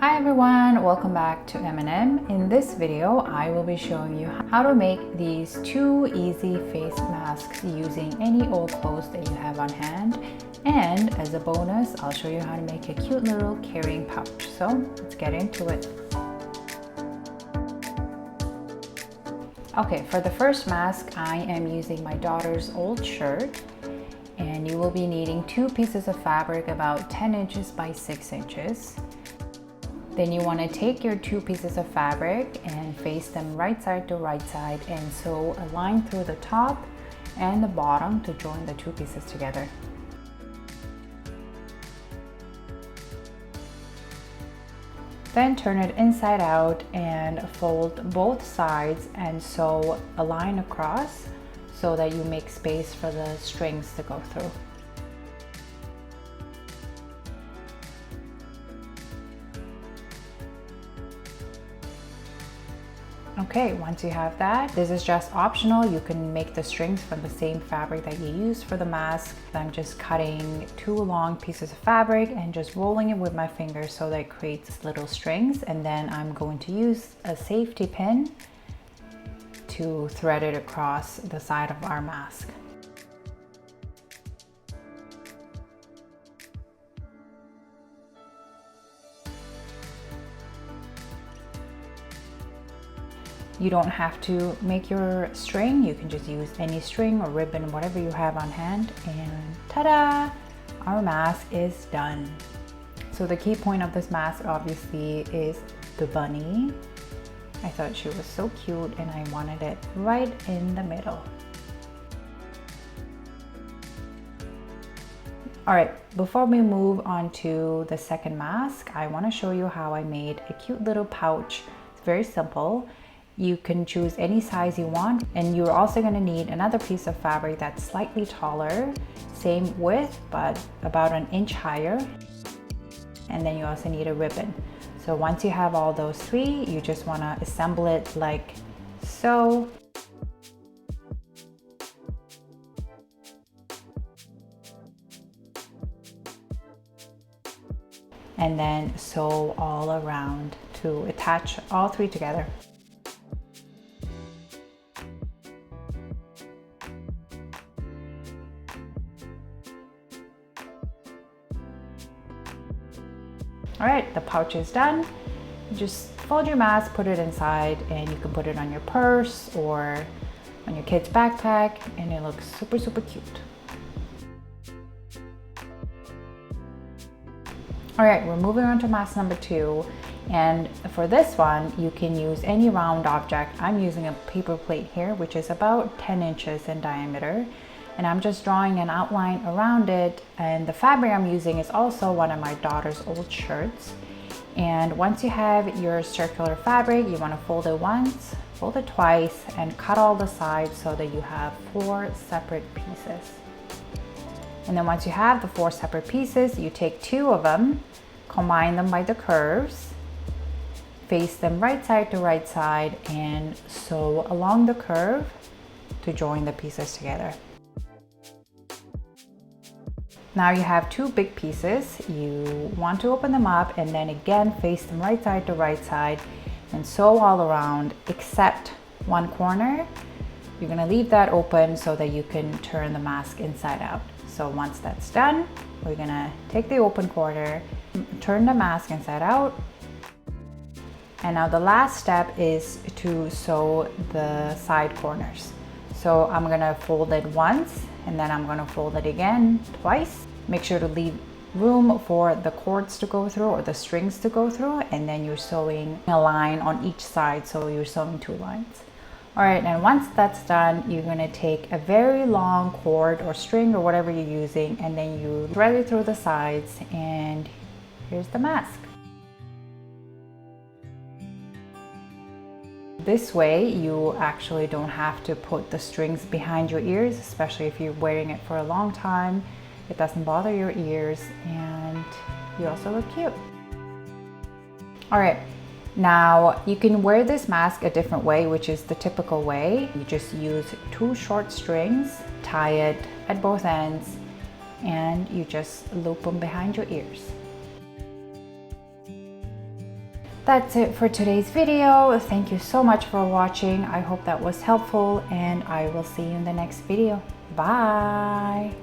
Hi everyone, welcome back to M&M. In this video, I will be showing you how to make these two easy face masks using any old clothes that you have on hand. And as a bonus, I'll show you how to make a cute little carrying pouch. So let's get into it. Okay, for the first mask, I am using my daughter's old shirt. And you will be needing two pieces of fabric about 10 inches by 6 inches. Then you want to take your two pieces of fabric and face them right side to right side and sew a line through the top and the bottom to join the two pieces together. Then turn it inside out and fold both sides and sew a line across so that you make space for the strings to go through. Okay, once you have that, this is just optional. You can make the strings from the same fabric that you used for the mask. I'm just cutting two long pieces of fabric and just rolling it with my fingers so that it creates little strings. And then I'm going to use a safety pin to thread it across the side of our mask. You don't have to make your string. You can just use any string or ribbon, whatever you have on hand. And ta-da! Our mask is done. So the key point of this mask obviously is the bunny. I thought she was so cute and I wanted it right in the middle. All right, before we move on to the second mask, I want to show you how I made a cute little pouch. It's very simple. You can choose any size you want, and you're also going to need another piece of fabric that's slightly taller, same width but about an inch higher, and then you also need a ribbon. So once you have all those three, you just want to assemble it like so. And then sew all around to attach all three together. All right, the pouch is done. Just fold your mask, put it inside, and you can put it on your purse or on your kid's backpack, and it looks super, super cute. All right, we're moving on to mask number 2. And for this one, you can use any round object. I'm using a paper plate here, which is about 10 inches in diameter. And I'm just drawing an outline around it, and the fabric I'm using is also one of my daughter's old shirts. And once you have your circular fabric, you want to fold it once, fold it twice, and cut all the sides so that you have 4 separate pieces. And then once you have the 4 separate pieces, you take 2 of them, combine them by the curves, face them right side to right side, and sew along the curve to join the pieces together. Now you have 2 big pieces. You want to open them up and then again face them right side to right side and sew all around except one corner. You're going to leave that open so that you can turn the mask inside out. So once that's done, we're going to take the open corner, turn the mask inside out. And now the last step is to sew the side corners. So I'm going to fold it once and then I'm going to fold it again twice. Make sure to leave room for the cords to go through or the strings to go through, and then you're sewing a line on each side, so you're sewing 2 lines. All right, and once that's done, you're going to take a very long cord or string or whatever you're using, and then you thread it through the sides, and here's the mask. This way you actually don't have to put the strings behind your ears, especially if you're wearing it for a long time. It doesn't bother your ears and you also look cute. All right, now you can wear this mask a different way, which is the typical way. You just use 2 short strings, tie it at both ends, and you just loop them behind your ears. That's it for today's video. Thank you so much for watching. I hope that was helpful, and I will see you in the next video. Bye.